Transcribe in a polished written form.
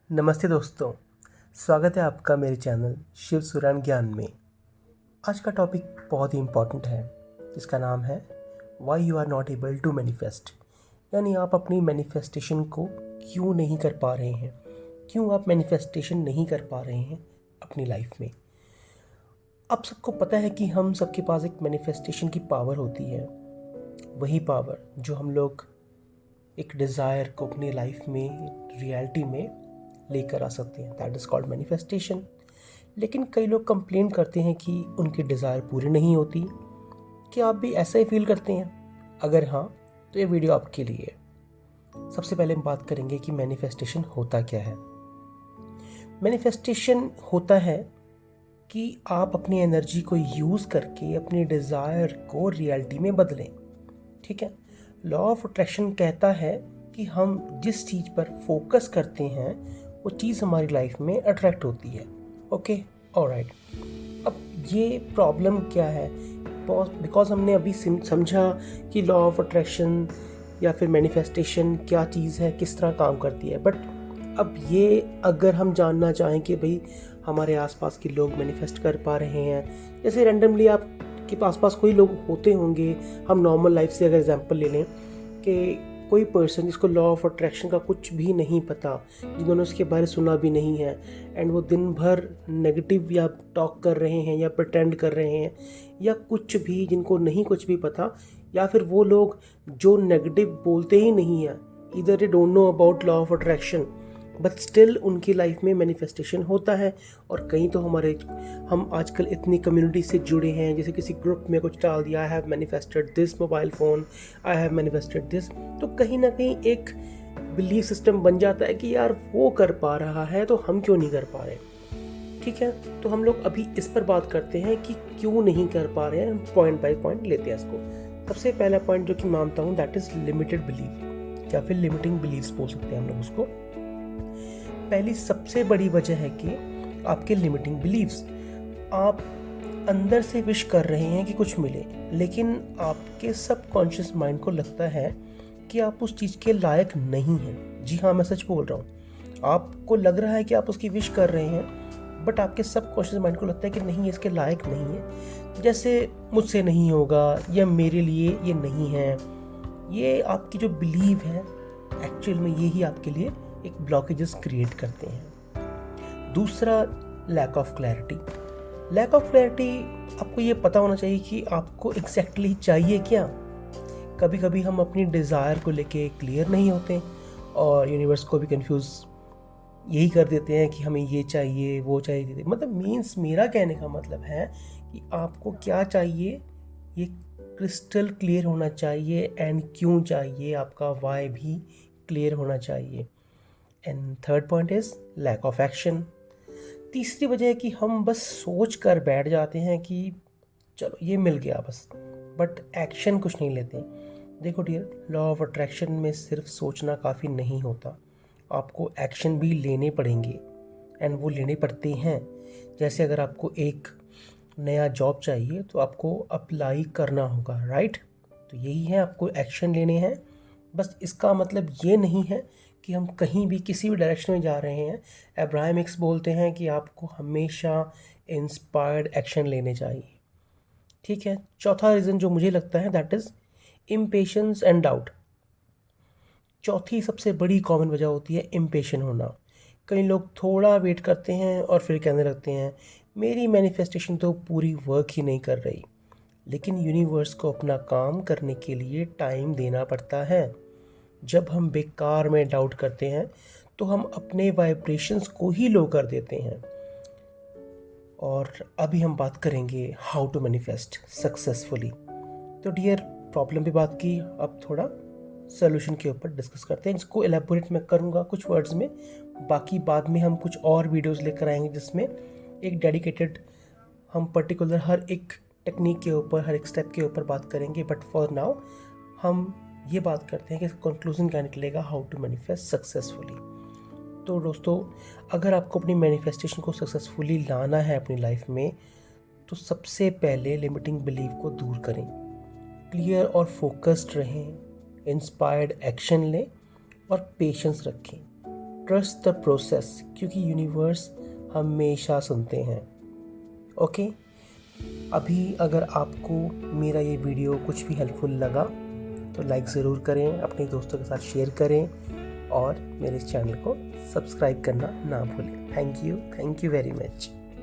नमस्ते दोस्तों, स्वागत है आपका मेरे चैनल शिव सुरान ज्ञान में। आज का टॉपिक बहुत ही इम्पोर्टेंट है जिसका नाम है why you are not able to manifest. यानी आप अपनी मैनिफेस्टेशन को क्यों नहीं कर पा रहे हैं, क्यों आप मैनिफेस्टेशन नहीं कर पा रहे हैं अपनी लाइफ में। आप सबको पता है कि हम सबके पास एक मैनिफेस्टेशन की पावर होती है, वही पावर जो हम लोग एक डिज़ायर को अपनी लाइफ में रियलिटी में लेकर आ सकते हैं। That is called manifestation. लेकिन कई लोग कंप्लेन करते हैं कि उनकी डिज़ायर पूरी नहीं होती। क्या आप भी ऐसा ही फील करते हैं? अगर हाँ, तो ये वीडियो आपके लिए है। सबसे पहले हम बात करेंगे कि मैनिफेस्टेशन होता क्या है। मैनिफेस्टेशन होता है कि आप अपनी एनर्जी को यूज़ करके अपनी डिज़ायर को रियलिटी में बदलें। ठीक है। लॉ ऑफ अट्रैक्शन कहता है कि हम जिस चीज़ पर फोकस करते हैं वो चीज़ हमारी लाइफ में अट्रैक्ट होती है। Okay, alright. अब ये प्रॉब्लम क्या है? बिकॉज हमने अभी समझा कि लॉ ऑफ अट्रैक्शन या फिर मैनिफेस्टेशन क्या चीज़ है, किस तरह काम करती है। बट अब ये अगर हम जानना चाहें कि भाई हमारे आसपास के लोग मैनिफेस्ट कर पा रहे हैं, जैसे रैंडमली आप के आसपास कोई लोग होते होंगे, हम नॉर्मल लाइफ से अगर एग्जांपल ले लें कि कोई पर्सन जिसको लॉ ऑफ अट्रैक्शन का कुछ भी नहीं पता, जिन्होंने उसके बारे में सुना भी नहीं है, एंड वो दिन भर नेगेटिव या टॉक कर रहे हैं या प्रटेंड कर रहे हैं या कुछ भी, जिनको नहीं कुछ भी पता, या फिर वो लोग जो नेगेटिव बोलते ही नहीं हैं, इधर they don't know about law of attraction but still उनकी लाइफ में मैनिफेस्टेशन होता है। और कहीं तो हम आजकल इतनी कम्युनिटी से जुड़े हैं, जैसे किसी ग्रुप में कुछ डाल दिया, I have manifested this mobile phone, I have manifested this, तो कहीं ना कहीं एक बिलीफ सिस्टम बन जाता है कि यार वो कर पा रहा है तो हम क्यों नहीं कर पा रहे। ठीक है, तो हम लोग अभी इस पर बात करते हैं कि क्यों नहीं कर पा रहे हैं, पॉइंट बाय पॉइंट लेते हैं इसको। सबसे पहला पॉइंट जो कि मानता हूँ दैट इज़ लिमिटेड बिलीफ, या फिर लिमिटिंग बिलीव्स बोल सकते हैं हम लोग उसको। पहली सबसे बड़ी वजह है कि आपके लिमिटिंग बिलीव्स। आप अंदर से विश कर रहे हैं कि कुछ मिले, लेकिन आपके सबकॉन्शियस माइंड को लगता है कि आप उस चीज़ के लायक नहीं हैं। जी हाँ, मैं सच बोल रहा हूँ। आपको लग रहा है कि आप उसकी विश कर रहे हैं, बट आपके सबकॉन्शियस माइंड को लगता है कि नहीं, इसके लायक नहीं है। जैसे मुझसे नहीं होगा या मेरे लिए ये नहीं है। ये आपकी जो बिलीव है एक्चुअल में यही आपके लिए एक ब्लॉकेजेस क्रिएट करते हैं। दूसरा, lack of clarity. Lack of clarity, आपको ये पता होना चाहिए कि आपको एग्जैक्टली चाहिए क्या। कभी कभी हम अपनी डिज़ायर को लेके क्लियर नहीं होते और यूनिवर्स को भी कंफ्यूज यही कर देते हैं कि हमें ये चाहिए वो चाहिए। मतलब मीन्स मेरा कहने का मतलब है कि आपको क्या चाहिए ये क्रिस्टल क्लियर होना चाहिए, एंड क्यों चाहिए, आपका वाई भी क्लियर होना चाहिए। And third point is lack of action. तीसरी वजह है कि हम बस सोच कर बैठ जाते हैं कि चलो ये मिल गया बस, बट एक्शन कुछ नहीं लेते। देखो डियर, लॉ ऑफ अट्रैक्शन में सिर्फ सोचना काफ़ी नहीं होता, आपको एक्शन भी लेने पड़ेंगे, एंड वो लेने पड़ते हैं। जैसे अगर आपको एक नया जॉब चाहिए तो आपको अप्लाई करना होगा, राइट? तो यही है, आपको एक्शन लेने हैं। बस इसका मतलब ये नहीं है कि हम कहीं भी किसी भी डायरेक्शन में जा रहे हैं। अब्राहम हिक्स बोलते हैं कि आपको हमेशा इंस्पायर्ड एक्शन लेने चाहिए। ठीक है। चौथा रीज़न जो मुझे लगता है that is impatience and doubt. चौथी सबसे बड़ी कॉमन वजह होती है इम्पेशेंट होना। कई लोग थोड़ा वेट करते हैं और फिर कहने लगते हैं मेरी मैनिफेस्टेशन तो पूरी वर्क ही नहीं कर रही। लेकिन यूनिवर्स को अपना काम करने के लिए टाइम देना पड़ता है। जब हम बेकार में डाउट करते हैं तो हम अपने वाइब्रेशंस को ही लो कर देते हैं। और अभी हम बात करेंगे हाउ टू मैनिफेस्ट सक्सेसफुली। तो डियर, प्रॉब्लम पे बात की, अब थोड़ा सोल्यूशन के ऊपर डिस्कस करते हैं। इसको एलेबोरेट मैं करूँगा कुछ वर्ड्स में, बाकी बाद में हम कुछ और वीडियोस लेकर आएंगे जिसमें एक डेडिकेटेड हम पर्टिकुलर हर एक टेक्निक के ऊपर, हर एक स्टेप के ऊपर बात करेंगे। बट फॉर नाउ हम ये बात करते हैं कि कंक्लूजन क्या निकलेगा, हाउ टू मैनिफेस्ट सक्सेसफुली। तो दोस्तों, अगर आपको अपनी मैनिफेस्टेशन को सक्सेसफुली लाना है अपनी लाइफ में, तो सबसे पहले लिमिटिंग बिलीफ को दूर करें, क्लियर और फोकस्ड रहें, इंस्पायर्ड एक्शन लें और पेशेंस रखें। ट्रस्ट द प्रोसेस, क्योंकि यूनिवर्स हमेशा सुनते हैं। ओके, अभी अगर आपको मेरा ये वीडियो कुछ भी हेल्पफुल लगा तो लाइक ज़रूर करें, अपने दोस्तों के साथ शेयर करें और मेरे चैनल को सब्सक्राइब करना ना भूलें। Thank you very much.